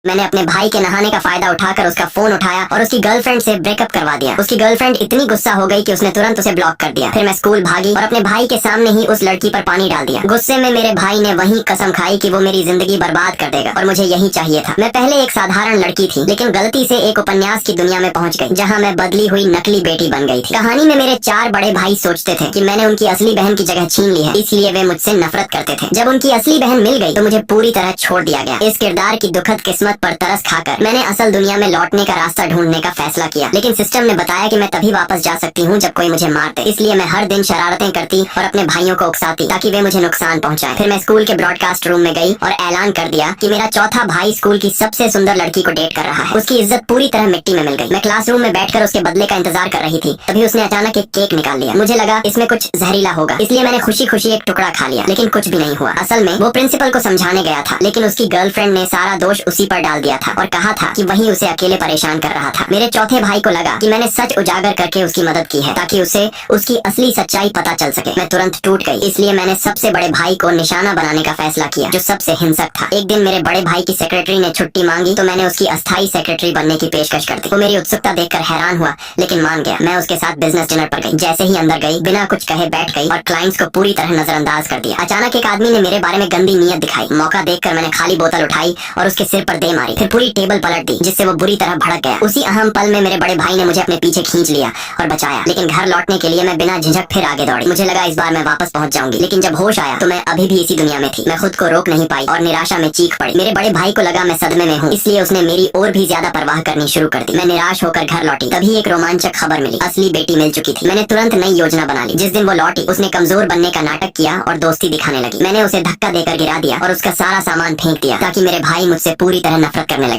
मैंने अपने भाई के नहाने का फायदा उठाकर उसका फोन उठाया और उसकी गर्लफ्रेंड से ब्रेकअप करवा दिया। उसकी गर्लफ्रेंड इतनी गुस्सा हो गई कि उसने तुरंत उसे ब्लॉक कर दिया। फिर मैं स्कूल भागी और अपने भाई के सामने ही उस लड़की पर पानी डाल दिया। गुस्से में मेरे भाई ने वही कसम खाई कि वो मेरी जिंदगी बर्बाद कर देगा और मुझे यही चाहिए था। मैं पहले एक साधारण लड़की थी, लेकिन गलती से एक उपन्यास की दुनिया में पहुंच गई, जहां मैं बदली हुई नकली बेटी बन गई थी। कहानी में मेरे 4 बड़े भाई सोचते थे कि मैंने उनकी असली बहन की जगह छीन ली है, इसलिए वे मुझसे नफरत करते थे। जब उनकी असली बहन मिल गई तो मुझे पूरी तरह छोड़ दिया गया। इस किरदार की दुखद किस्मत पर तरस खाकर मैंने असल दुनिया में लौटने का रास्ता ढूंढने का फैसला किया, लेकिन सिस्टम ने बताया कि मैं तभी वापस जा सकती हूँ जब कोई मुझे मार दे। इसलिए मैं हर दिन शरारतें करती और अपने भाइयों को उकसाती ताकि वे मुझे नुकसान पहुंचाएं। फिर मैं स्कूल के ब्रॉडकास्ट रूम में गई और ऐलान कर दिया कि मेरा चौथा भाई स्कूल की सबसे सुंदर लड़की को डेट कर रहा है। उसकी इज्जत पूरी तरह मिट्टी में मिल गई। मैं क्लासरूम में बैठकर उसके बदले का इंतजार कर रही थी, तभी उसने अचानक एक केक निकाल लिया। मुझे लगा इसमें कुछ जहरीला होगा, इसलिए मैंने खुशी खुशी एक टुकड़ा खा लिया, लेकिन कुछ भी नहीं हुआ। असल में वो प्रिंसिपल को समझाने गया था, लेकिन उसकी गर्लफ्रेंड ने सारा दोष उसी पर डाल दिया था और कहा था कि वही उसे अकेले परेशान कर रहा था। मेरे चौथे भाई को लगा कि मैंने सच उजागर करके उसकी मदद की है ताकि उसे उसकी असली सच्चाई पता चल सके। मैं तुरंत टूट गई, इसलिए मैंने सबसे बड़े भाई को निशाना बनाने का फैसला किया, जो सबसे हिंसक था। एक दिन मेरे बड़े भाई की सेक्रेटरी ने छुट्टी मांगी तो मैंने उसकी अस्थायी सेक्रेटरी बनने की पेशकश कर दी। वो मेरी उत्सुकता देखकर हैरान हुआ, लेकिन मान गया। मैं उसके साथ बिजनेस डिनर पर गई। जैसे ही अंदर गई, बिना कुछ कहे बैठ गई और क्लाइंट्स को पूरी तरह नजरअंदाज कर दिया। अचानक एक आदमी ने मेरे बारे में गंदी नीयत दिखाई। मौका देखकर मैंने खाली बोतल उठाई और उसके सिर पर दे मारी, फिर पूरी टेबल पलट दी, जिससे वो बुरी तरह भड़क गया। उसी अहम पल में मेरे बड़े भाई ने मुझे अपने पीछे खींच लिया और बचाया, लेकिन घर लौटने के लिए मैं बिना झिझक फिर आगे दौड़ी। मुझे लगा इस बार मैं वापस पहुंच जाऊंगी, लेकिन जब होश आया तो मैं अभी भी इसी दुनिया में थी। मैं खुद को रोक नहीं पाई और निराशा में चीख पड़ी। मेरे बड़े भाई को लगा मैं सदमे में हूँ, इसलिए उसने मेरी और भी ज्यादा परवाह करनी शुरू कर दी। मैं निराश होकर घर लौटी, तभी एक रोमांचक खबर मिली। असली बेटी मिल चुकी थी। मैंने तुरंत नई योजना बना ली। जिस दिन वो लौटी, उसने कमजोर बनने का नाटक किया और दोस्ती दिखाने लगी। मैंने उसे धक्का देकर गिरा दिया और उसका सारा सामान फेंक दिया ताकि मेरे भाई मुझसे पूरी तरह नफरत करने लगे।